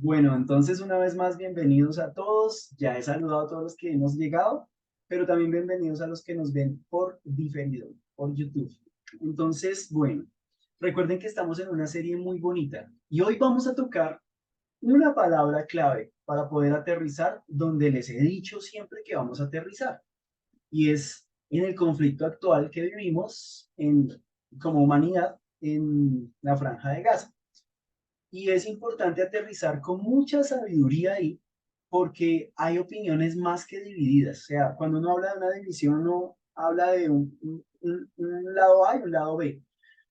Bueno, entonces una vez más, bienvenidos a todos. Ya he saludado a todos los que hemos llegado, pero también bienvenidos a los que nos ven por diferido, por YouTube. Entonces, bueno, recuerden que estamos en una serie muy bonita y hoy vamos a tocar una palabra clave para poder aterrizar donde les he dicho siempre que vamos a aterrizar, y es en el conflicto actual que vivimos como humanidad en la Franja de Gaza. Y es importante aterrizar con mucha sabiduría ahí, porque hay opiniones más que divididas. O sea, cuando uno habla de una división, no habla de un lado A y un lado B.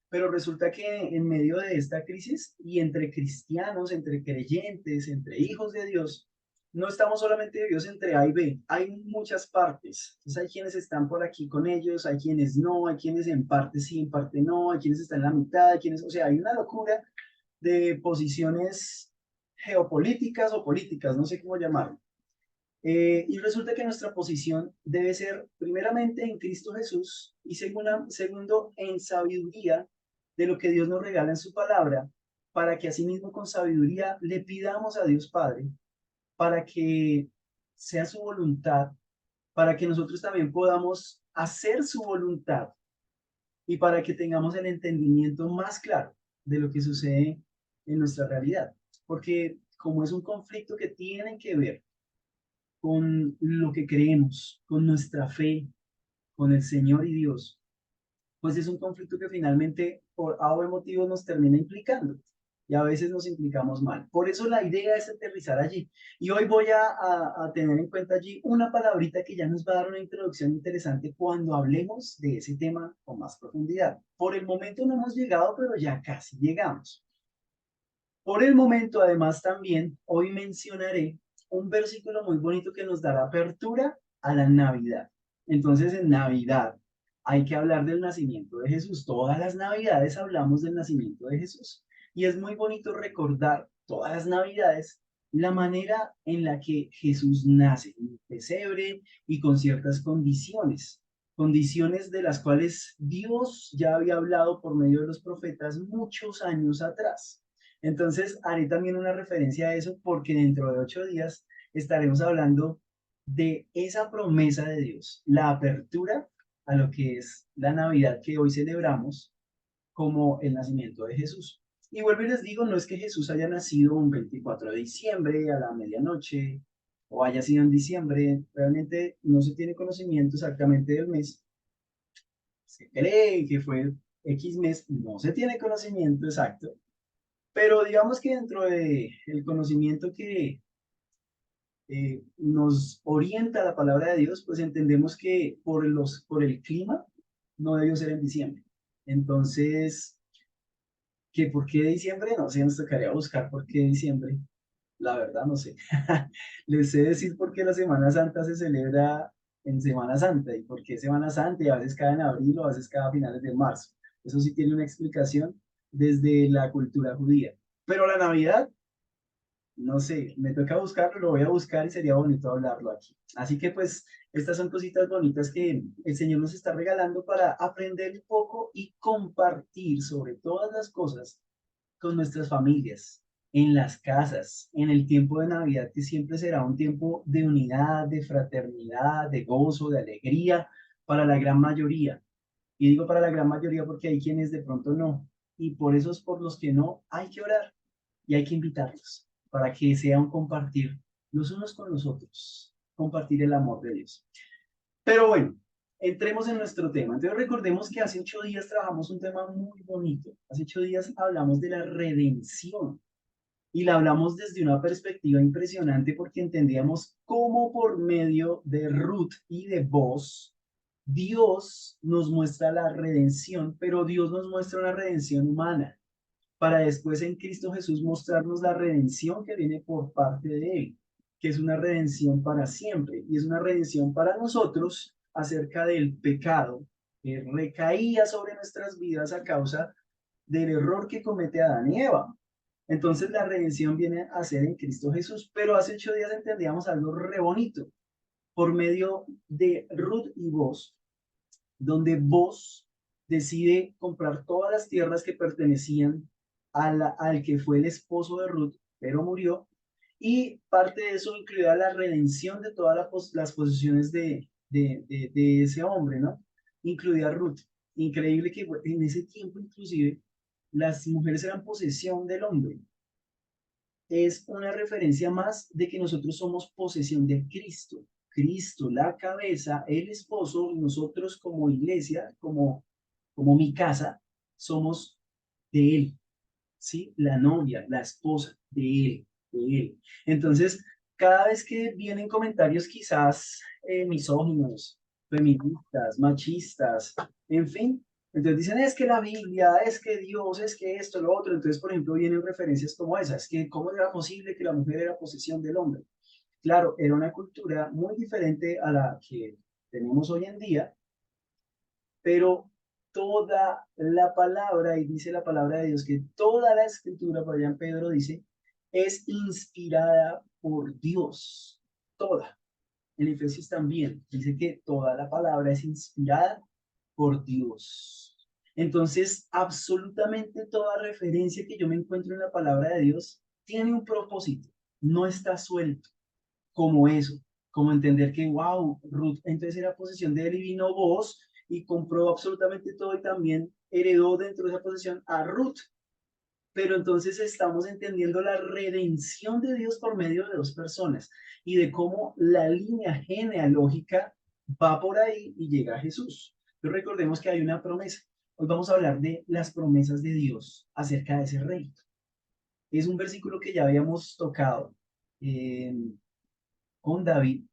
Pero resulta que en medio de esta crisis y entre cristianos, entre creyentes, entre hijos de Dios, no estamos solamente divididos entre A y B, hay muchas partes. Entonces hay quienes están por aquí con ellos, hay quienes no, hay quienes en parte sí, en parte no, hay quienes están en la mitad, hay quienes, o sea, hay una locura de posiciones geopolíticas o políticas, no sé cómo llamarlo. Y resulta que nuestra posición debe ser primeramente en Cristo Jesús y segundo en sabiduría de lo que Dios nos regala en su palabra, para que asimismo con sabiduría le pidamos a Dios Padre para que sea su voluntad, para que nosotros también podamos hacer su voluntad y para que tengamos el entendimiento más claro de lo que sucede en nuestra realidad. Porque como es un conflicto que tiene que ver con lo que creemos, con nuestra fe, con el Señor y Dios, pues es un conflicto que finalmente por A o B motivos nos termina implicando y a veces nos implicamos mal. Por eso la idea es aterrizar allí. Y hoy voy a tener en cuenta allí una palabrita que ya nos va a dar una introducción interesante cuando hablemos de ese tema con más profundidad. Por el momento no hemos llegado, pero ya casi llegamos. Por el momento, además, también hoy mencionaré un versículo muy bonito que nos dará apertura a la Navidad. Entonces, en Navidad hay que hablar del nacimiento de Jesús. Todas las Navidades hablamos del nacimiento de Jesús. Y es muy bonito recordar todas las Navidades la manera en la que Jesús nace, en un pesebre y con ciertas condiciones, condiciones de las cuales Dios ya había hablado por medio de los profetas muchos años atrás. Entonces, haré también una referencia a eso porque dentro de 8 días estaremos hablando de esa promesa de Dios, la apertura a lo que es la Navidad que hoy celebramos como el nacimiento de Jesús. Y vuelvo y les digo, no es que Jesús haya nacido un 24 de diciembre a la medianoche o haya sido en diciembre, realmente no se tiene conocimiento exactamente del mes. Se cree que fue X mes, no se tiene conocimiento exacto, pero digamos que dentro de el conocimiento que nos orienta la palabra de Dios, pues entendemos que por el clima no debió ser en diciembre. Entonces, ¿que por qué diciembre? No sé, nos tocaría buscar por qué diciembre. La verdad, no sé. Les sé decir por qué la Semana Santa se celebra en Semana Santa y por qué Semana Santa y a veces cada en abril o a veces cada finales de marzo. Eso sí tiene una explicación desde la cultura judía. Pero la Navidad, no sé, me toca buscarlo, lo voy a buscar y sería bonito hablarlo aquí. Así que pues estas son cositas bonitas que el Señor nos está regalando para aprender un poco y compartir sobre todas las cosas con nuestras familias, en las casas, en el tiempo de Navidad, que siempre será un tiempo de unidad, de fraternidad, de gozo, de alegría para la gran mayoría. Y digo para la gran mayoría porque hay quienes de pronto no. Y por esos por los que no hay que orar y hay que invitarlos para que sea un compartir los unos con los otros, compartir el amor de Dios. Pero bueno, entremos en nuestro tema. Entonces recordemos que hace 8 días trabajamos un tema muy bonito. Hace 8 días hablamos de la redención y la hablamos desde una perspectiva impresionante porque entendíamos cómo por medio de Ruth y de Boaz, Dios nos muestra la redención, pero Dios nos muestra una redención humana para después en Cristo Jesús mostrarnos la redención que viene por parte de Él, que es una redención para siempre y es una redención para nosotros acerca del pecado que recaía sobre nuestras vidas a causa del error que comete Adán y Eva. Entonces la redención viene a ser en Cristo Jesús, pero hace 8 días entendíamos algo re bonito por medio de Ruth y Boaz, donde Boaz decide comprar todas las tierras que pertenecían al que fue el esposo de Ruth, pero murió, Y parte de eso incluía la redención de todas las posesiones de ese hombre, ¿no? Incluía Ruth. Increíble que en ese tiempo inclusive las mujeres eran posesión del hombre. Es una referencia más de que nosotros somos posesión de Cristo. Cristo, la cabeza, el esposo, y nosotros como iglesia, como mi casa, somos de Él, ¿sí? La novia, la esposa de Él, de Él. Entonces, cada vez que vienen comentarios quizás misóginos, feministas, machistas, en fin, entonces dicen, es que la Biblia, es que Dios, es que esto, lo otro. Entonces, por ejemplo, vienen referencias como esas, que cómo era posible que la mujer era posesión del hombre. Claro, era una cultura muy diferente a la que tenemos hoy en día, pero toda la palabra, y dice la palabra de Dios que toda la escritura, por allá en Pedro dice, es inspirada por Dios, toda. En Efesios también dice que toda la palabra es inspirada por Dios. Entonces, absolutamente toda referencia que yo me encuentro en la palabra de Dios tiene un propósito, no está suelto como eso, como entender que, wow, Ruth entonces era posesión de él y vino vos y compró absolutamente todo y también heredó dentro de esa posesión a Ruth. Pero entonces estamos entendiendo la redención de Dios por medio de dos personas y de cómo la línea genealógica va por ahí y llega a Jesús. Pero recordemos que hay una promesa. Hoy vamos a hablar de las promesas de Dios acerca de ese rey. Es un versículo que ya habíamos tocado eh, con David,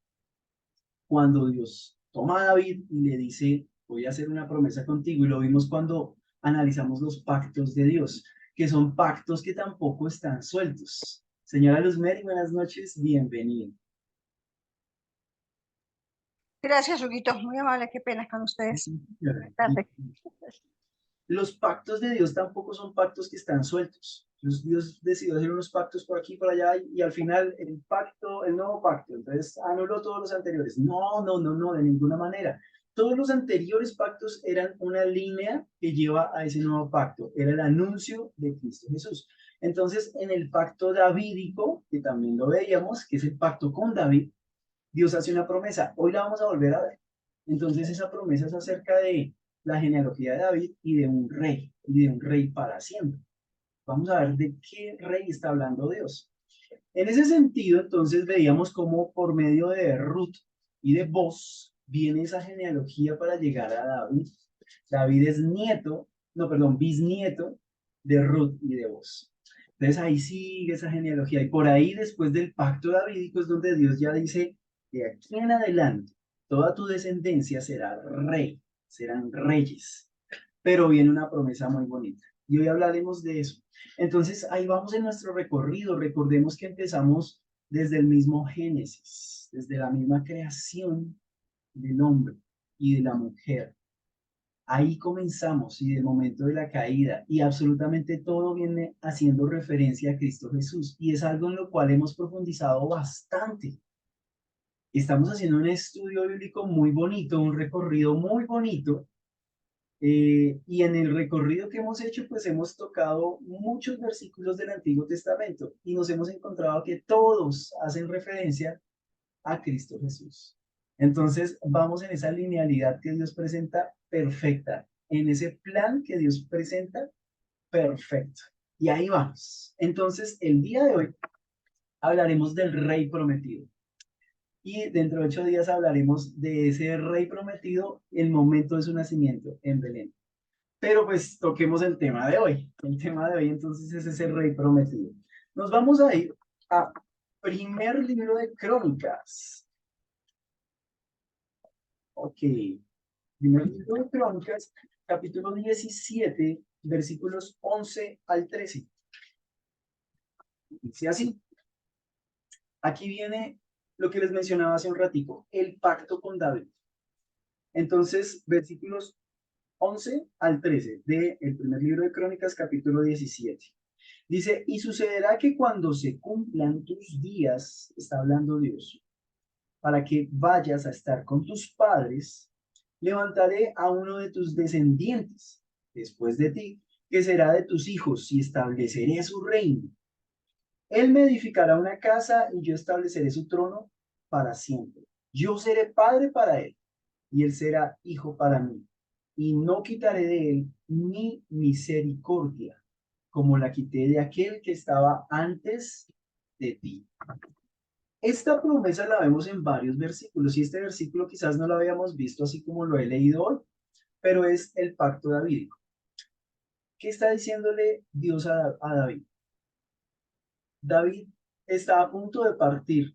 cuando Dios toma a David y le dice, voy a hacer una promesa contigo, y lo vimos cuando analizamos los pactos de Dios, que son pactos que tampoco están sueltos. Señora Luzmeri, buenas noches, bienvenida. Gracias, Huguito. Muy amable. Qué pena con ustedes. Buenas tardes. Los pactos de Dios tampoco son pactos que están sueltos. Dios decidió hacer unos pactos por aquí y por allá y al final el pacto, el nuevo pacto, entonces anuló todos los anteriores. No, no, no, no, de ninguna manera. Todos los anteriores pactos eran una línea que lleva a ese nuevo pacto. Era el anuncio de Cristo Jesús. Entonces, en el pacto davídico, que también lo veíamos, que es el pacto con David, Dios hace una promesa. Hoy la vamos a volver a ver. Entonces esa promesa es acerca de la genealogía de David y de un rey para siempre. Vamos a ver de qué rey está hablando Dios. En ese sentido, entonces veíamos cómo por medio de Ruth y de Boz viene esa genealogía para llegar a David. David es nieto, no, perdón, bisnieto de Ruth y de Boz. Entonces ahí sigue esa genealogía. Y por ahí, después del pacto davídico, es donde Dios ya dice, de aquí en adelante, toda tu descendencia será rey, serán reyes. Pero viene una promesa muy bonita. Y hoy hablaremos de eso. Entonces, ahí vamos en nuestro recorrido. Recordemos que empezamos desde el mismo Génesis, desde la misma creación del hombre y de la mujer. Ahí comenzamos y del momento de la caída y absolutamente todo viene haciendo referencia a Cristo Jesús y es algo en lo cual hemos profundizado bastante. Estamos haciendo un estudio bíblico muy bonito, un recorrido muy bonito y en el recorrido que hemos hecho, pues hemos tocado muchos versículos del Antiguo Testamento y nos hemos encontrado que todos hacen referencia a Cristo Jesús. Entonces, vamos en esa linealidad que Dios presenta perfecta, en ese plan que Dios presenta perfecto. Y ahí vamos. Entonces, el día de hoy hablaremos del rey prometido. Y dentro de 8 días hablaremos de ese rey prometido, el momento de su nacimiento en Belén. Pero pues toquemos el tema de hoy. El tema de hoy entonces es ese rey prometido. Nos vamos a ir a primer libro de Crónicas. Ok. Primer libro de Crónicas, capítulo 17, versículos 11 al 13. Dice así. Aquí viene lo que les mencionaba hace un ratico, el pacto con David. Entonces, versículos 11 al 13 del primer libro de Crónicas, capítulo 17. Dice, y sucederá que cuando se cumplan tus días, está hablando Dios, para que vayas a estar con tus padres, levantaré a uno de tus descendientes después de ti, que será de tus hijos, y estableceré su reino. Él me edificará una casa y yo estableceré su trono para siempre. Yo seré padre para él y él será hijo para mí. Y no quitaré de él mi misericordia, como la quité de aquel que estaba antes de ti. Esta promesa la vemos en varios versículos y este versículo quizás no lo habíamos visto así como lo he leído hoy, pero es el pacto davídico. ¿Qué está diciéndole Dios a David? David está a punto de partir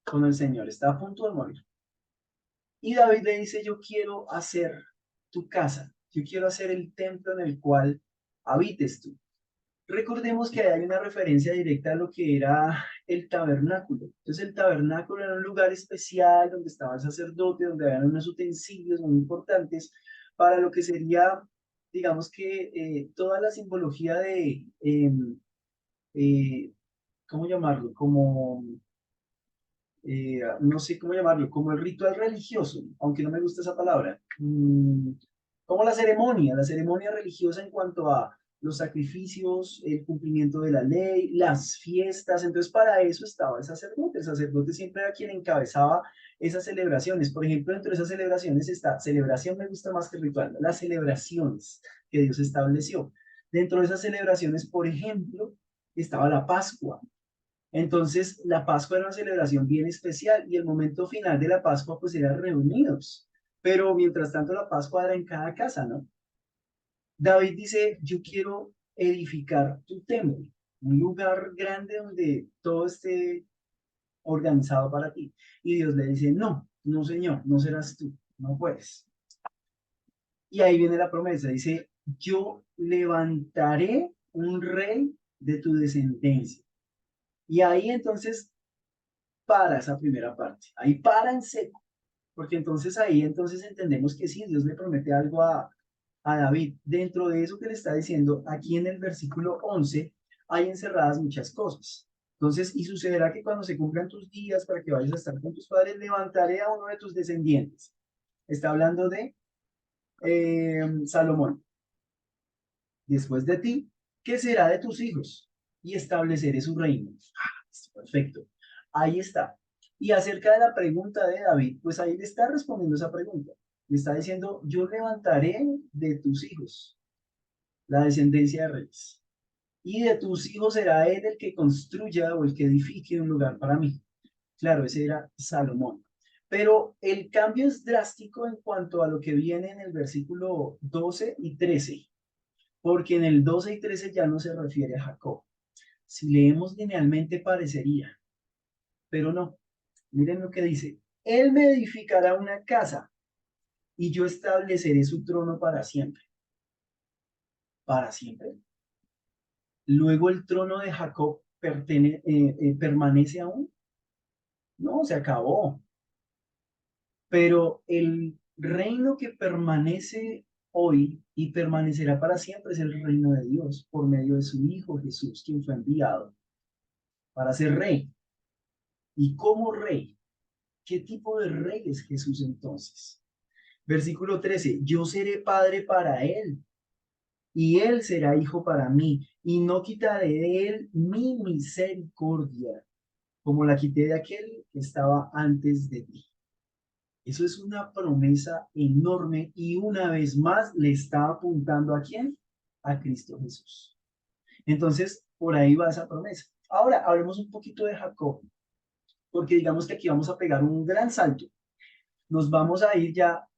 con el Señor, está a punto de morir. Y David le dice, yo quiero hacer tu casa, yo quiero hacer el templo en el cual habites tú. Recordemos que hay una referencia directa a lo que era el tabernáculo. Entonces el tabernáculo era un lugar especial donde estaba el sacerdote, donde había unos utensilios muy importantes para lo que sería, digamos que toda la simbología de, ¿cómo llamarlo? Como no sé cómo llamarlo, como el ritual religioso, aunque no me gusta esa palabra, como la ceremonia religiosa en cuanto a los sacrificios, el cumplimiento de la ley, las fiestas. Entonces, para eso estaba el sacerdote siempre era quien encabezaba esas celebraciones. Por ejemplo, dentro de esas celebraciones está, celebración me gusta más que ritual, las celebraciones que Dios estableció. Dentro de esas celebraciones, por ejemplo, estaba la Pascua. Entonces, la Pascua era una celebración bien especial y el momento final de la Pascua pues era reunidos. Pero mientras tanto la Pascua era en cada casa, ¿no? David dice, yo quiero edificar tu templo, un lugar grande donde todo esté organizado para ti. Y Dios le dice, no, no señor, no serás tú, no puedes. Y ahí viene la promesa, dice, yo levantaré un rey de tu descendencia. Y ahí entonces para esa primera parte. Ahí para en seco, porque entonces ahí entonces entendemos que sí, Dios le promete algo a David. Dentro de eso que le está diciendo, aquí en el versículo 11, hay encerradas muchas cosas. Entonces, y sucederá que cuando se cumplan tus días para que vayas a estar con tus padres, levantaré a uno de tus descendientes. Está hablando de Salomón. Después de ti, ¿qué será de tus hijos? Y estableceré su reino. Perfecto. Ahí está. Y acerca de la pregunta de David, pues ahí le está respondiendo esa pregunta. Le está diciendo, yo levantaré de tus hijos la descendencia de reyes. Y de tus hijos será él el que construya o el que edifique un lugar para mí. Claro, ese era Salomón. Pero el cambio es drástico en cuanto a lo que viene en el versículo 12 y 13, porque en el 12 y 13 ya no se refiere a Jacob. Si leemos linealmente parecería, pero no. Miren lo que dice. Él me edificará una casa y yo estableceré su trono para siempre. Para siempre. Luego el trono de Jacob permanece aún. No, se acabó. Pero el reino que permanece hoy y permanecerá para siempre es el reino de Dios por medio de su Hijo Jesús, quien fue enviado para ser rey. Y como rey, ¿qué tipo de rey es Jesús entonces? Versículo 13, yo seré padre para él y él será hijo para mí, y no quitaré de él mi misericordia, como la quité de aquel que estaba antes de ti. Eso es una promesa enorme y una vez más le está apuntando ¿a quién? A Cristo Jesús. Entonces, por ahí va esa promesa. Ahora, hablemos un poquito de Jacob, porque digamos que aquí vamos a pegar un gran salto. Nos vamos a ir ya,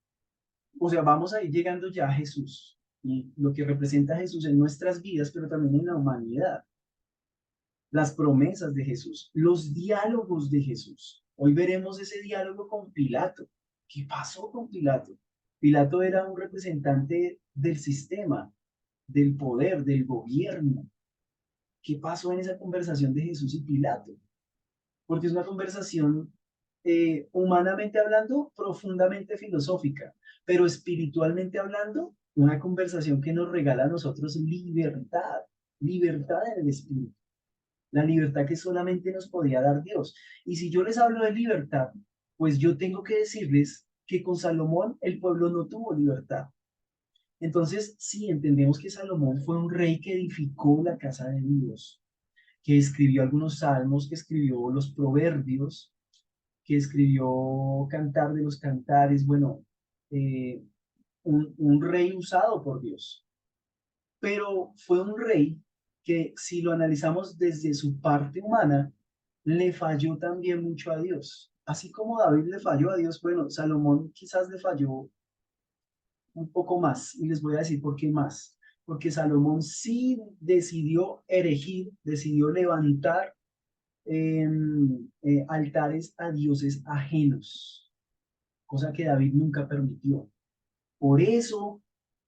o sea, vamos a ir llegando ya a Jesús y lo que representa a Jesús en nuestras vidas, pero también en la humanidad. Las promesas de Jesús, los diálogos de Jesús. Hoy veremos ese diálogo con Pilato. ¿Qué pasó con Pilato? Pilato era un representante del sistema, del poder, del gobierno. ¿Qué pasó en esa conversación de Jesús y Pilato? Porque es una conversación, humanamente hablando, profundamente filosófica, pero espiritualmente hablando, una conversación que nos regala a nosotros libertad, libertad en el espíritu, la libertad que solamente nos podía dar Dios. Y si yo les hablo de libertad, pues yo tengo que decirles que con Salomón el pueblo no tuvo libertad. Entonces, sí, entendemos que Salomón fue un rey que edificó la casa de Dios, que escribió algunos salmos, que escribió los proverbios, que escribió Cantar de los Cantares, bueno, eh, un rey usado por Dios, pero fue un rey que si lo analizamos desde su parte humana, le falló también mucho a Dios. Así como David le falló a Dios, bueno, Salomón quizás le falló un poco más, y les voy a decir por qué más. Porque Salomón sí decidió erigir, decidió levantar altares a dioses ajenos, cosa que David nunca permitió. Por eso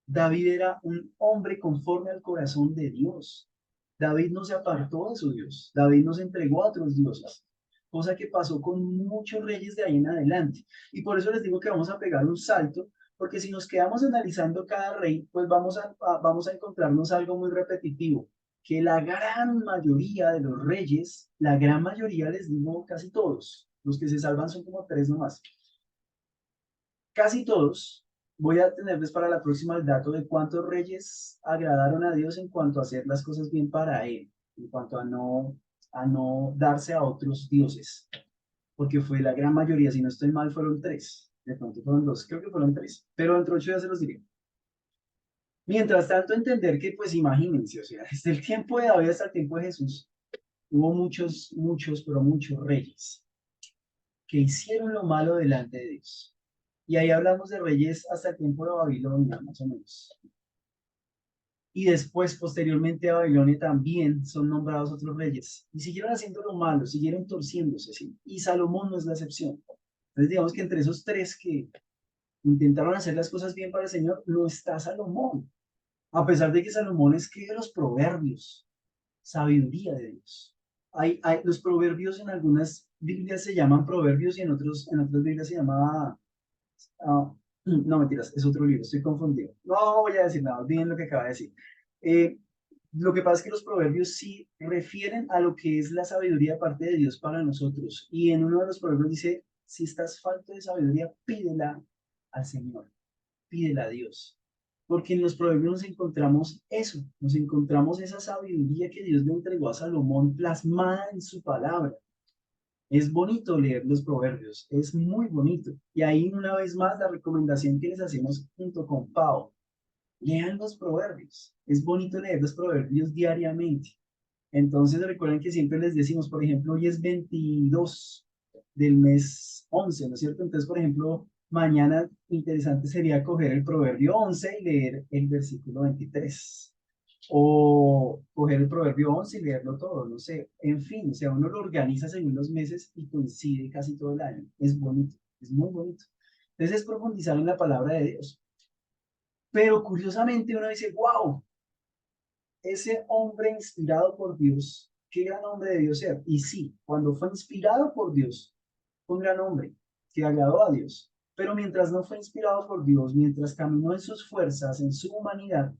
David era un hombre conforme al corazón de Dios. David no se apartó de su Dios. David no se entregó a otros dioses, cosa que pasó con muchos reyes de ahí en adelante. Y por eso les digo que vamos a pegar un salto, porque si nos quedamos analizando cada rey, pues vamos a encontrarnos algo muy repetitivo, que la gran mayoría de los reyes, la gran mayoría, les digo casi todos, los que se salvan son como tres nomás, casi todos, voy a tenerles para la próxima el dato de cuántos reyes agradaron a Dios en cuanto a hacer las cosas bien para Él, en cuanto a no darse a otros dioses, porque fue la gran mayoría, si no estoy mal, fueron tres, de pronto fueron dos, creo que fueron tres, pero dentro de ocho ya se los diré. Mientras tanto, entender que, pues imagínense, o sea, desde el tiempo de David hasta el tiempo de Jesús, hubo muchos, pero muchos reyes que hicieron lo malo delante de Dios. Y ahí hablamos de reyes hasta el tiempo de Babilonia, más o menos. Y después, posteriormente a Babilonia, también son nombrados otros reyes. Y siguieron haciendo lo malo, siguieron torciéndose, ¿sí? Y Salomón no es la excepción. Entonces, digamos que entre esos tres que intentaron hacer las cosas bien para el Señor, no está Salomón. A pesar de que Salomón escribe los proverbios, sabiduría de Dios. Los proverbios en algunas Biblias se llaman proverbios y en otras Biblias se llama. Ah, no, mentiras, es otro libro, estoy confundido. No voy a decir nada, olviden lo que acaba de decir. Eh, lo que pasa es que los proverbios sí refieren a lo que es la sabiduría de parte de Dios para nosotros. Y en uno de los proverbios dice, si estás falto de sabiduría, pídela al Señor, pídela a Dios. Porque en los proverbios nos encontramos eso, nos encontramos esa sabiduría que Dios le entregó a Salomón plasmada en su palabra. Es bonito leer los proverbios, es muy bonito. Y ahí una vez más la recomendación que les hacemos junto con Pau, lean los proverbios. Es bonito leer los proverbios diariamente. Entonces recuerden que siempre les decimos, por ejemplo, hoy es 22 del mes 11, ¿no es cierto? Entonces, por ejemplo, mañana interesante sería coger el proverbio 11 y leer el versículo 23. O coger el proverbio 11 y leerlo todo, no sé. En fin, o sea, uno lo organiza según los meses y coincide casi todo el año. Es bonito, es muy bonito. Entonces es profundizar en la palabra de Dios. Pero curiosamente uno dice, wow, ese hombre inspirado por Dios, qué gran hombre debió ser. Y sí, cuando fue inspirado por Dios, fue un gran hombre que agradó a Dios. Pero mientras no fue inspirado por Dios, mientras caminó en sus fuerzas, en su humanidad,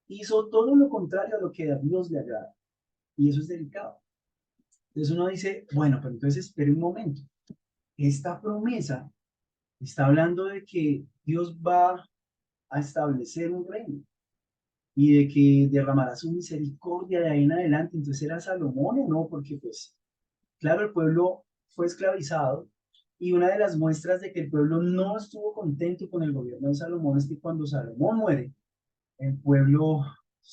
hizo todo lo contrario a lo que a Dios le agrada. Y eso es delicado. Entonces uno dice, bueno, pero entonces espere un momento. Esta promesa está hablando de que Dios va a establecer un reino y de que derramará su misericordia de ahí en adelante. Entonces era Salomón o no, porque pues, claro, el pueblo fue esclavizado y una de las muestras de que el pueblo no estuvo contento con el gobierno de Salomón es que cuando Salomón muere, el pueblo,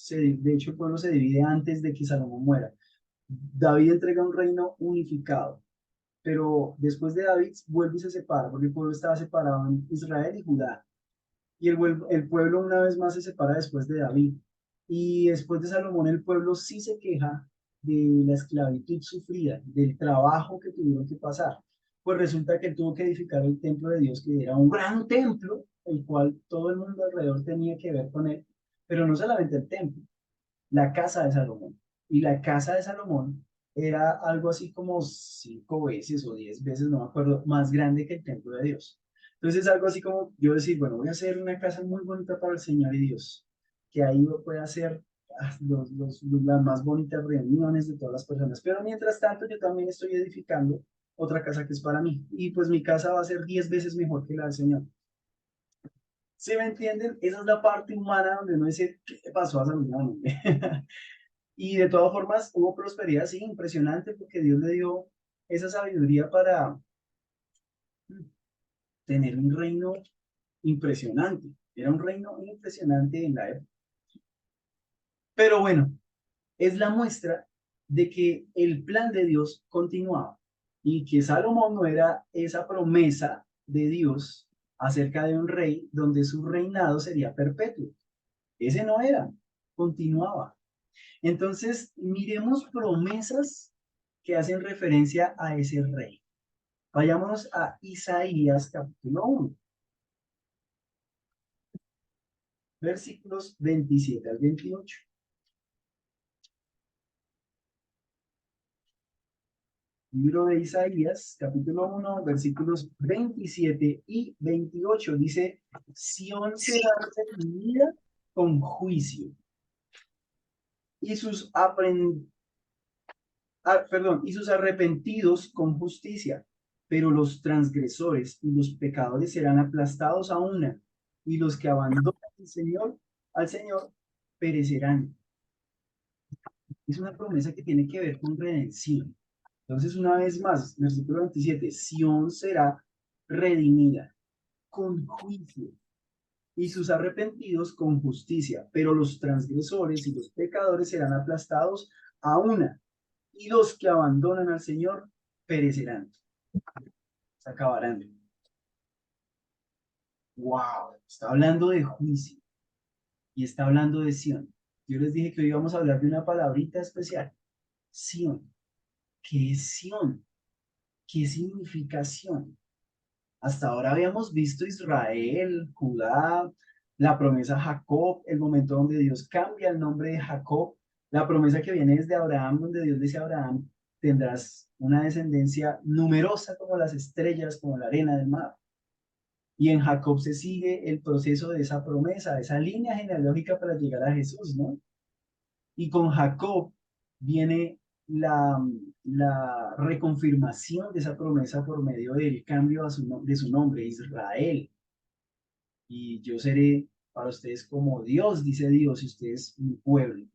de hecho el pueblo se divide antes de que Salomón muera. David entrega un reino unificado, pero después de David vuelve y se separa, porque el pueblo estaba separado en Israel y Judá. Y el pueblo una vez más se separa después de David. Y después de Salomón el pueblo sí se queja de la esclavitud sufrida, del trabajo que tuvieron que pasar. Pues resulta que él tuvo que edificar el templo de Dios, que era un gran templo, el cual todo el mundo alrededor tenía que ver con él, pero no solamente el templo, la casa de Salomón. Y la casa de Salomón era algo así como 5 veces o 10 veces, no me acuerdo, más grande que el templo de Dios. Entonces es algo así como yo decir, bueno, voy a hacer una casa muy bonita para el Señor y Dios, que ahí pueda hacer las más bonitas reuniones de todas las personas. Pero mientras tanto, yo también estoy edificando otra casa que es para mí. Y pues mi casa va a ser 10 veces mejor que la del Señor. ¿Sí me entienden? Esa es la parte humana donde uno dice, ¿qué le pasó a Salomón? Y de todas formas hubo prosperidad, sí, impresionante, porque Dios le dio esa sabiduría para tener un reino impresionante. Era un reino impresionante en la época. Pero bueno, es la muestra de que el plan de Dios continuaba y que Salomón no era esa promesa de Dios acerca de un rey donde su reinado sería perpetuo. Ese no era, continuaba. Entonces, miremos promesas que hacen referencia a ese rey. Vayámonos a Isaías capítulo 1, versículos 27 al 28. Libro de Isaías, capítulo 1, versículos 27 y 28. Dice, Sión será redimida con juicio y y sus arrepentidos con justicia, pero los transgresores y los pecadores serán aplastados a una, y los que abandonan al Señor, perecerán. Es una promesa que tiene que ver con redención. Entonces, una vez más, versículo 27, Sión será redimida con juicio y sus arrepentidos con justicia, pero los transgresores y los pecadores serán aplastados a una, y los que abandonan al Señor perecerán, se acabarán. Wow, está hablando de juicio y está hablando de Sión. Yo les dije que hoy íbamos a hablar de una palabrita especial, Sión. ¿Qué es Sión? ¿Qué significa Sión? Hasta ahora habíamos visto Israel, Judá, la promesa Jacob, el momento donde Dios cambia el nombre de Jacob, la promesa que viene desde Abraham, donde Dios dice a Abraham, tendrás una descendencia numerosa como las estrellas, como la arena del mar. Y en Jacob se sigue el proceso de esa promesa, esa línea genealógica para llegar a Jesús, ¿no? Y con Jacob viene la reconfirmación de esa promesa por medio del cambio de su nombre, Israel. Y yo seré para ustedes como Dios, dice Dios, y ustedes mi pueblo.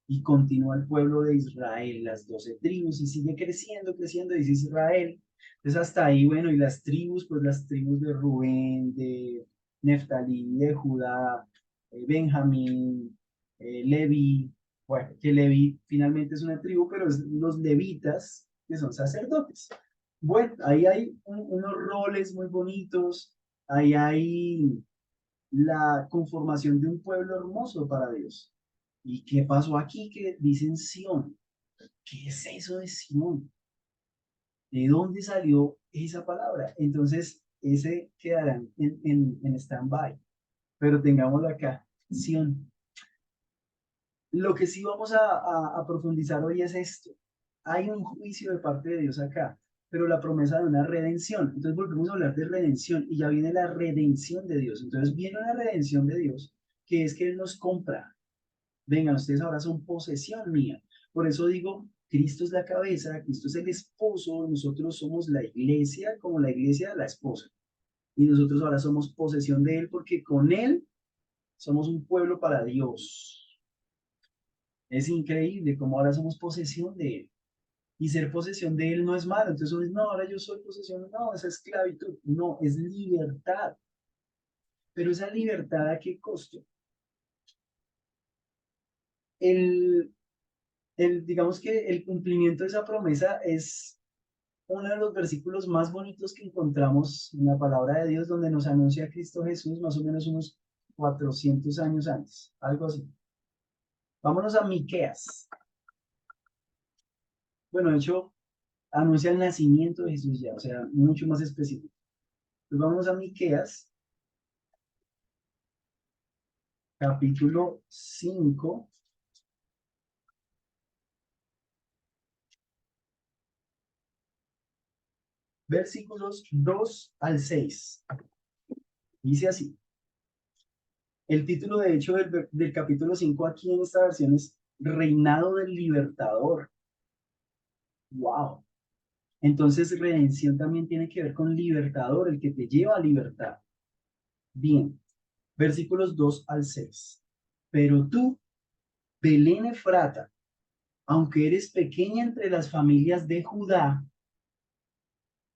Y continúa el pueblo de Israel, las 12 tribus, y sigue creciendo, creciendo, dice Israel. Entonces hasta ahí, bueno, y las tribus, pues las tribus de Rubén, de Neftalí, de Judá, Benjamín, Leví, bueno, que Leví finalmente es una tribu, pero es los levitas, que son sacerdotes. Bueno, ahí hay unos roles muy bonitos, ahí hay la conformación de un pueblo hermoso para Dios. ¿Y qué pasó aquí? Que dicen Sión. ¿Qué es eso de Sión? ¿De dónde salió esa palabra? Entonces, ese quedará en stand-by, pero tengámoslo acá, Sión. Lo que sí vamos a profundizar hoy es esto. Hay un juicio de parte de Dios acá, pero la promesa de una redención. Entonces volvemos a hablar de redención y ya viene la redención de Dios. Entonces viene una redención de Dios, que es que Él nos compra. Vengan, ustedes ahora son posesión mía. Por eso digo, Cristo es la cabeza, Cristo es el esposo, nosotros somos la iglesia, como la iglesia, la esposa. Y nosotros ahora somos posesión de Él porque con Él somos un pueblo para Dios. Es increíble cómo ahora somos posesión de Él. Y ser posesión de Él no es malo. Entonces uno dice, no, ahora yo soy posesión. No, esa esclavitud. No, es libertad. Pero esa libertad, ¿a qué costo? El, digamos que el cumplimiento de esa promesa es uno de los versículos más bonitos que encontramos en la palabra de Dios, donde nos anuncia a Cristo Jesús más o menos unos 400 años antes, algo así. Vámonos a Miqueas. Bueno, de hecho, anuncia el nacimiento de Jesús ya, o sea, mucho más específico. Entonces vamos a Miqueas, capítulo 5, versículos 2 al 6. Dice así. El título, de hecho, del capítulo 5 aquí en esta versión es Reinado del Libertador. ¡Wow! Entonces, redención también tiene que ver con libertador, el que te lleva a libertad. Bien, versículos 2 al 6. Pero tú, Belén Efrata, aunque eres pequeña entre las familias de Judá,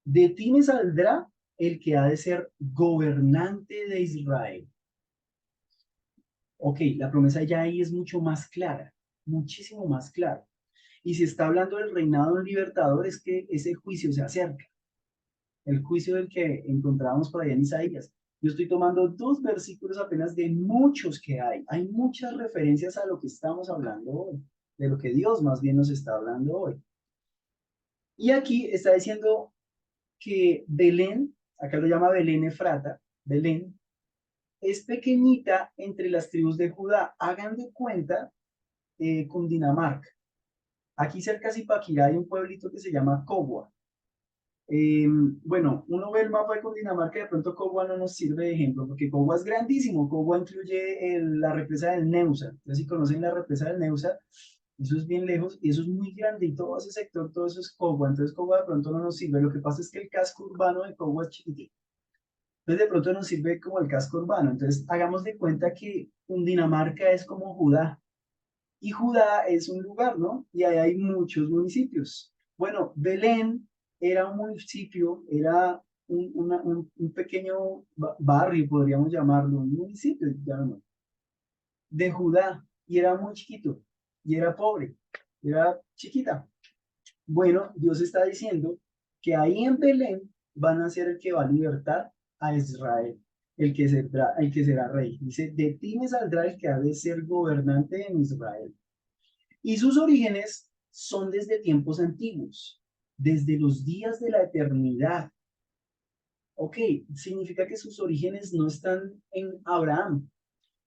de ti me saldrá el que ha de ser gobernante de Israel. Ok, la promesa ya ahí es mucho más clara, muchísimo más clara. Y si está hablando del reinado de un libertador, es que ese juicio se acerca. El juicio del que encontrábamos por allá en Isaías. Yo estoy tomando 2 versículos apenas de muchos que hay. Hay muchas referencias a lo que estamos hablando hoy, de lo que Dios más bien nos está hablando hoy. Y aquí está diciendo que Belén, acá lo llama Belén Efrata, Belén, es pequeñita entre las tribus de Judá. Hagan de cuenta Cundinamarca. Aquí cerca de Zipaquirá hay un pueblito que se llama Cogua. Bueno, uno ve el mapa de Cundinamarca y de pronto Cogua no nos sirve de ejemplo, porque Cogua es grandísimo. Cogua incluye la represa del Neusa. Entonces, si conocen la represa del Neusa, eso es bien lejos y eso es muy grande y todo ese sector, todo eso es Cogua. Entonces, Cogua de pronto no nos sirve. Lo que pasa es que el casco urbano de Cogua es chiquitito. Entonces, de pronto nos sirve como el casco urbano. Entonces, hagamos de cuenta que Cundinamarca es como Judá. Y Judá es un lugar, ¿no? Y ahí hay muchos municipios. Bueno, Belén era un municipio, era un pequeño barrio, podríamos llamarlo, un municipio, de Judá, y era muy chiquito, y era pobre, era chiquita. Bueno, Dios está diciendo que ahí en Belén van a ser el que va a libertar a Israel, el que será rey. Dice, de ti me saldrá el que ha de ser gobernante en Israel. Y sus orígenes son desde tiempos antiguos, desde los días de la eternidad. Ok, significa que sus orígenes no están en Abraham.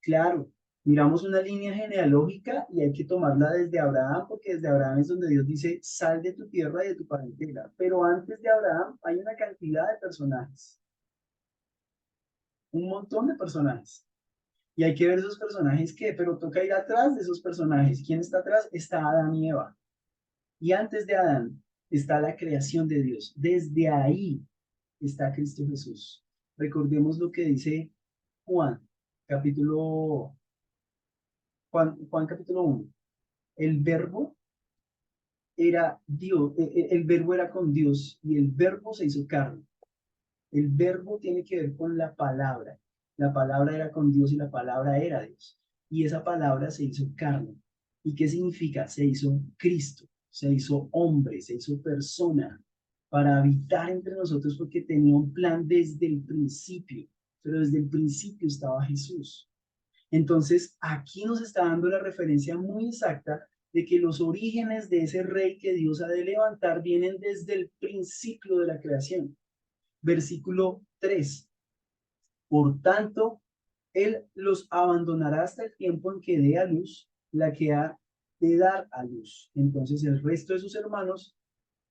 Claro, miramos una línea genealógica y hay que tomarla desde Abraham, porque desde Abraham es donde Dios dice, sal de tu tierra y de tu parentela. Pero antes de Abraham hay una cantidad de personajes, un montón de personajes. Y hay que ver esos personajes que, pero toca ir atrás de esos personajes. ¿Quién está atrás? Está Adán y Eva. Y antes de Adán está la creación de Dios. Desde ahí está Cristo Jesús. Recordemos lo que dice Juan, capítulo, Juan capítulo 1. El verbo era Dios, el verbo era con Dios y el verbo se hizo carne. El verbo tiene que ver con la palabra. La palabra era con Dios y la palabra era Dios. Y esa palabra se hizo carne. ¿Y qué significa? Se hizo Cristo, se hizo hombre, se hizo persona para habitar entre nosotros porque tenía un plan desde el principio. Pero desde el principio estaba Jesús. Entonces, aquí nos está dando la referencia muy exacta de que los orígenes de ese rey que Dios ha de levantar vienen desde el principio de la creación. Versículo 3. Por tanto, él los abandonará hasta el tiempo en que dé a luz la que ha de dar a luz. Entonces el resto de sus hermanos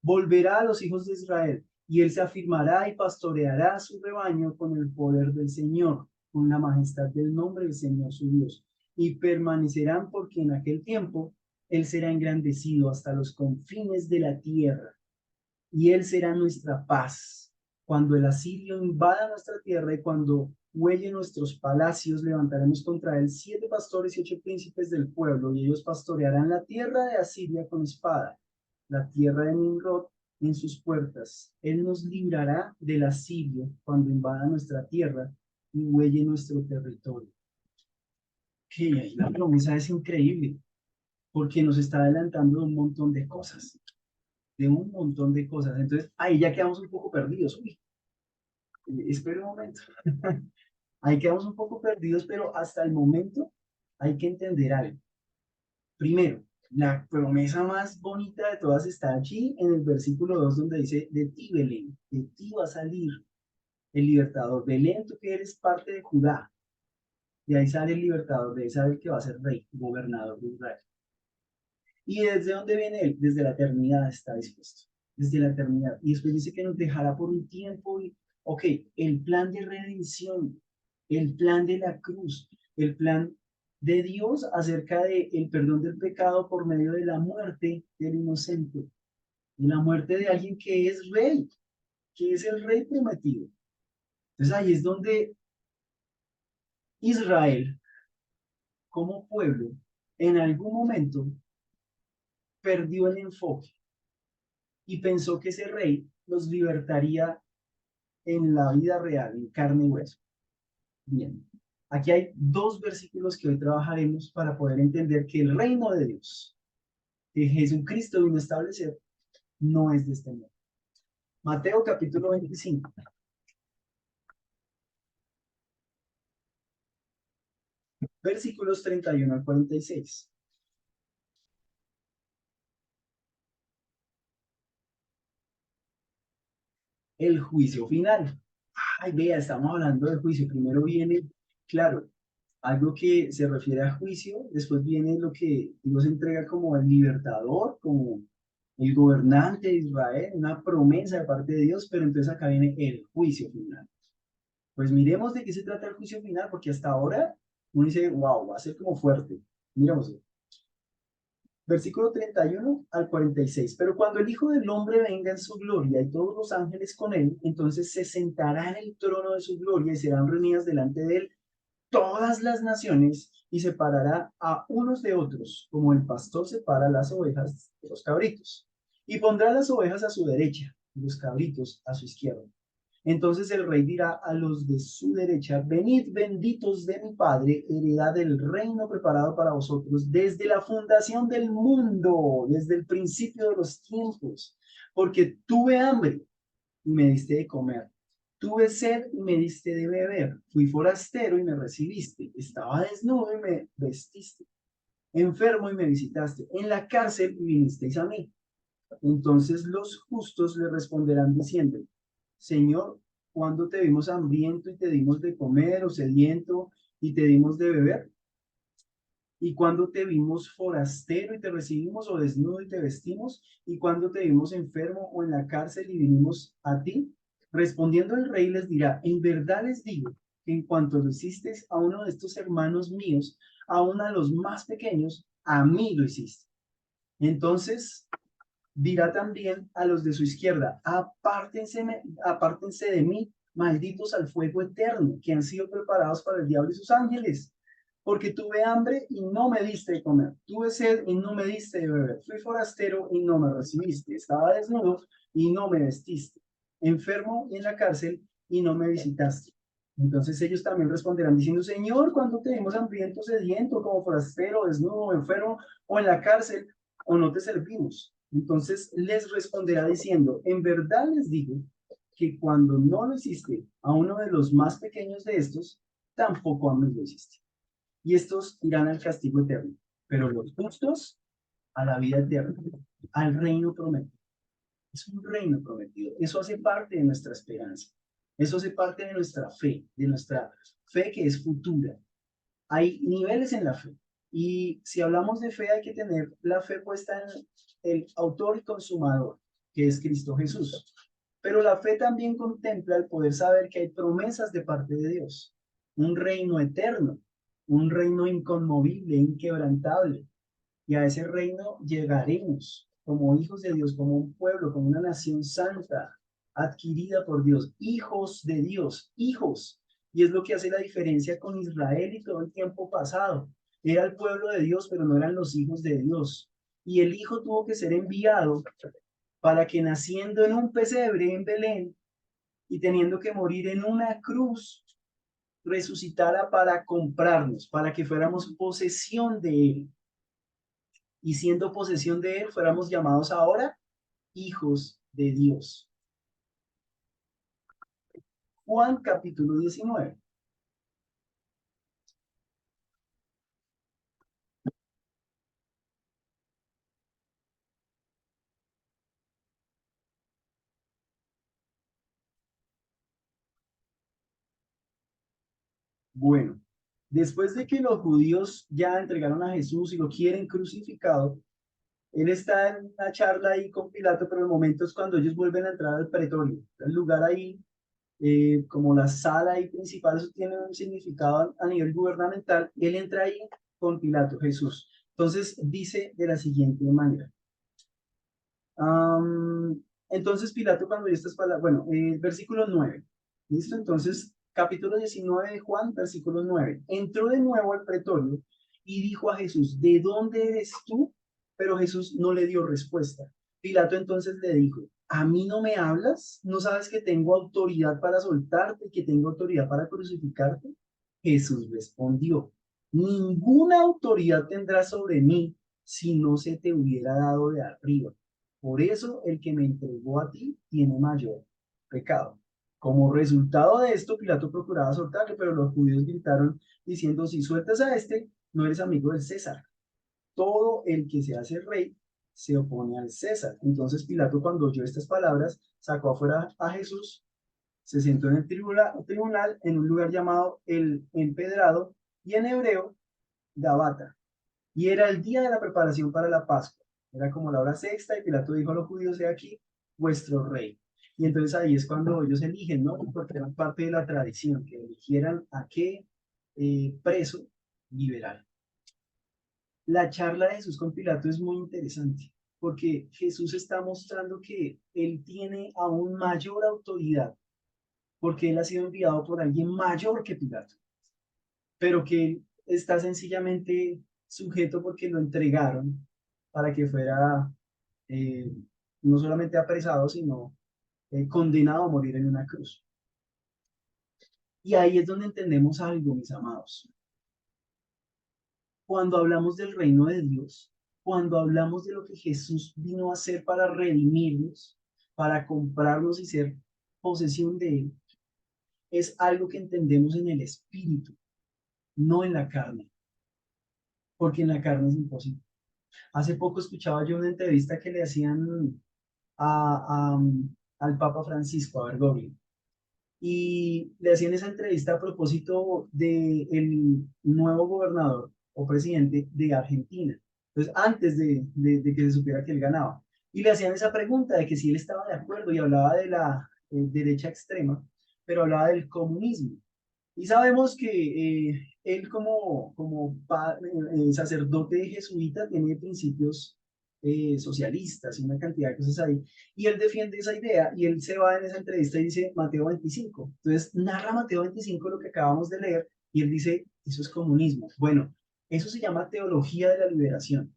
volverá a los hijos de Israel y él se afirmará y pastoreará su rebaño con el poder del Señor, con la majestad del nombre del Señor su Dios. Y permanecerán porque en aquel tiempo él será engrandecido hasta los confines de la tierra y él será nuestra paz. Cuando el asirio invada nuestra tierra y cuando huelle nuestros palacios, levantaremos contra él 7 pastores y 8 príncipes del pueblo, y ellos pastorearán la tierra de Asiria con espada, la tierra de Nimrod en sus puertas. Él nos librará del asirio cuando invada nuestra tierra y huelle nuestro territorio. Que la promesa es increíble, porque nos está adelantando de un montón de cosas, de un montón de cosas. Entonces, ahí ya quedamos un poco perdidos. Uy, espera un momento. Ahí quedamos un poco perdidos, pero hasta el momento hay que entender algo. Primero, la promesa más bonita de todas está allí en el versículo 2 donde dice, de ti, Belén, de ti va a salir el libertador. Belén, tú que eres parte de Judá. Y ahí sale el libertador, de ahí sale el que va a ser rey, gobernador de Israel. ¿Y desde dónde viene él? Desde la eternidad está dispuesto. Desde la eternidad. Y después dice que nos dejará por un tiempo. Y, ok, el plan de redención, el plan de la cruz, el plan de Dios acerca de el perdón del pecado por medio de la muerte del inocente, de la muerte de alguien que es rey, que es el rey prometido. Entonces ahí es donde Israel, como pueblo, en algún momento perdió el enfoque y pensó que ese rey los libertaría en la vida real, en carne y hueso. Bien, aquí hay dos versículos que hoy trabajaremos para poder entender que el reino de Dios, que Jesucristo vino a establecer, no es de este mundo. Mateo capítulo 25. Versículos 31 al 46. El juicio final. Ay, vea, estamos hablando de juicio. Primero viene, claro, algo que se refiere a juicio, después viene lo que Dios entrega como el libertador, como el gobernante de Israel, una promesa de parte de Dios, pero entonces acá viene el juicio final. Pues miremos de qué se trata el juicio final, porque hasta ahora uno dice, wow, va a ser como fuerte. Miremos. Versículo 31 al 46. Pero cuando el Hijo del Hombre venga en su gloria y todos los ángeles con él, entonces se sentará en el trono de su gloria y serán reunidas delante de él todas las naciones y separará a unos de otros, como el pastor separa las ovejas de los cabritos. Y pondrá las ovejas a su derecha y los cabritos a su izquierda. Entonces el rey dirá a los de su derecha, venid benditos de mi Padre, heredad del reino preparado para vosotros desde la fundación del mundo, desde el principio de los tiempos, porque tuve hambre y me diste de comer, tuve sed y me diste de beber, fui forastero y me recibiste, estaba desnudo y me vestiste, enfermo y me visitaste, en la cárcel y vinisteis a mí. Entonces los justos le responderán diciendo, Señor, ¿cuándo te vimos hambriento y te dimos de comer, o sediento y te dimos de beber? ¿Y cuándo te vimos forastero y te recibimos, o desnudo y te vestimos? ¿Y cuándo te vimos enfermo o en la cárcel y vinimos a ti? Respondiendo el rey les dirá, en verdad les digo que en cuanto lo hicisteis a uno de estos hermanos míos, a uno de los más pequeños, a mí lo hiciste. Entonces dirá también a los de su izquierda, apártense de mí, malditos al fuego eterno, que han sido preparados para el diablo y sus ángeles. Porque tuve hambre y no me diste de comer, tuve sed y no me diste de beber, fui forastero y no me recibiste, estaba desnudo y no me vestiste, enfermo y en la cárcel y no me visitaste. Entonces ellos también responderán diciendo, Señor, ¿cuándo te vimos hambriento, sediento, como forastero, desnudo, enfermo o en la cárcel, o no te servimos? Entonces les responderá diciendo, en verdad les digo que cuando no lo hiciste a uno de los más pequeños de estos, tampoco a mí lo hiciste. Y estos irán al castigo eterno, pero los justos a la vida eterna, al reino prometido. Es un reino prometido. Eso hace parte de nuestra esperanza. Eso hace parte de nuestra fe que es futura. Hay niveles en la fe. Y si hablamos de fe, hay que tener la fe puesta en el autor y consumador, que es Cristo Jesús. Pero la fe también contempla el poder saber que hay promesas de parte de Dios, un reino eterno, un reino inconmovible, inquebrantable. Y a ese reino llegaremos como hijos de Dios, como un pueblo, como una nación santa, adquirida por Dios, hijos de Dios, hijos. Y es lo que hace la diferencia con Israel y todo el tiempo pasado. Era el pueblo de Dios, pero no eran los hijos de Dios. Y el hijo tuvo que ser enviado para que naciendo en un pesebre en Belén y teniendo que morir en una cruz, resucitara para comprarnos, para que fuéramos posesión de él. Y siendo posesión de él, fuéramos llamados ahora hijos de Dios. Juan capítulo 19. Bueno, después de que los judíos ya entregaron a Jesús y lo quieren crucificado, él está en una charla ahí con Pilato, pero el momento es cuando ellos vuelven a entrar al pretorio. El lugar ahí, como la sala ahí principal, eso tiene un significado a nivel gubernamental. Él entra ahí con Pilato, Jesús. Entonces dice de la siguiente manera. Entonces Pilato cuando vio estas palabras, bueno, versículo 9. ¿Listo? Entonces, capítulo 19 de Juan, versículo 9. Entró de nuevo al pretorio y dijo a Jesús, ¿de dónde eres tú? Pero Jesús no le dio respuesta. Pilato entonces le dijo, ¿a mí no me hablas? ¿No sabes que tengo autoridad para soltarte, que tengo autoridad para crucificarte? Jesús respondió, ninguna autoridad tendrás sobre mí si no se te hubiera dado de arriba. Por eso el que me entregó a ti tiene mayor pecado. Como resultado de esto, Pilato procuraba soltarle, pero los judíos gritaron diciendo, si sueltas a este, no eres amigo del César. Todo el que se hace rey se opone al César. Entonces Pilato, cuando oyó estas palabras, sacó afuera a Jesús, se sentó en el tribunal en un lugar llamado el Empedrado y en hebreo, Gabata. Y era el día de la preparación para la Pascua. Era como la hora sexta y Pilato dijo a los judíos, he aquí vuestro rey. Y entonces ahí es cuando ellos eligen, ¿no? Porque era parte de la tradición, que eligieran a qué preso liberar. La charla de Jesús con Pilato es muy interesante, porque Jesús está mostrando que él tiene aún mayor autoridad, porque él ha sido enviado por alguien mayor que Pilato, pero que él está sencillamente sujeto porque lo entregaron para que fuera eh, no solamente apresado, sino condenado a morir en una cruz. Y ahí es donde entendemos algo, mis amados. Cuando hablamos del reino de Dios, cuando hablamos de lo que Jesús vino a hacer para redimirnos, para comprarnos y ser posesión de Él, es algo que entendemos en el espíritu, no en la carne, porque en la carne es imposible. Hace poco escuchaba yo una entrevista que le hacían a, a, al Papa Francisco, a Bergoglio, y le hacían esa entrevista a propósito del nuevo gobernador o presidente de Argentina. Entonces, antes de que se supiera que él ganaba. Y le hacían esa pregunta de que si él estaba de acuerdo y hablaba de la derecha extrema, pero hablaba del comunismo. Y sabemos que él como sacerdote jesuita tiene principios socialistas y una cantidad de cosas ahí. Y él defiende esa idea y él se va en esa entrevista y dice Mateo 25. Entonces narra Mateo 25 lo que acabamos de leer y él dice, eso es comunismo. Bueno, eso se llama teología de la liberación.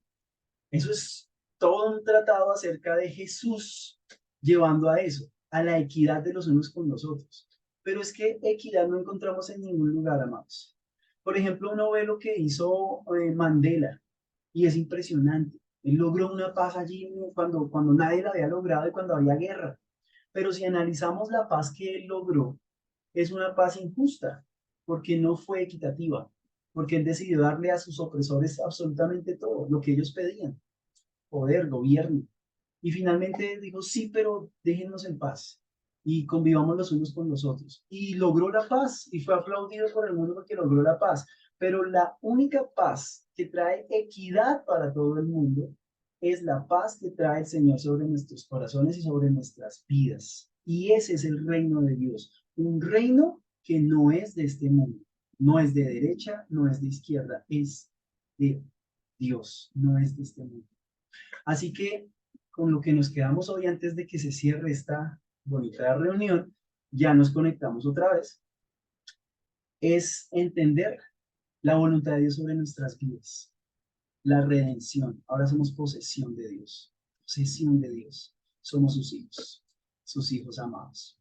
Eso es todo un tratado acerca de Jesús llevando a eso, a la equidad de los unos con los otros. Pero es que equidad no encontramos en ningún lugar, amados. Por ejemplo, uno ve lo que hizo Mandela y es impresionante. Él logró una paz allí cuando nadie la había logrado y cuando había guerra. Pero si analizamos la paz que él logró, es una paz injusta, porque no fue equitativa, porque él decidió darle a sus opresores absolutamente todo, lo que ellos pedían, poder, gobierno. Y finalmente dijo, sí, pero déjennos en paz y convivamos los unos con los otros. Y logró la paz y fue aplaudido por el mundo porque logró la paz. Pero la única paz que trae equidad para todo el mundo es la paz que trae el Señor sobre nuestros corazones y sobre nuestras vidas. Y ese es el reino de Dios. Un reino que no es de este mundo, no es de derecha, no es de izquierda, es de Dios, no es de este mundo. Así que con lo que nos quedamos hoy antes de que se cierre esta bonita reunión, ya nos conectamos otra vez, es entender la voluntad de Dios sobre nuestras vidas, la redención. Ahora somos posesión de Dios, somos sus hijos amados.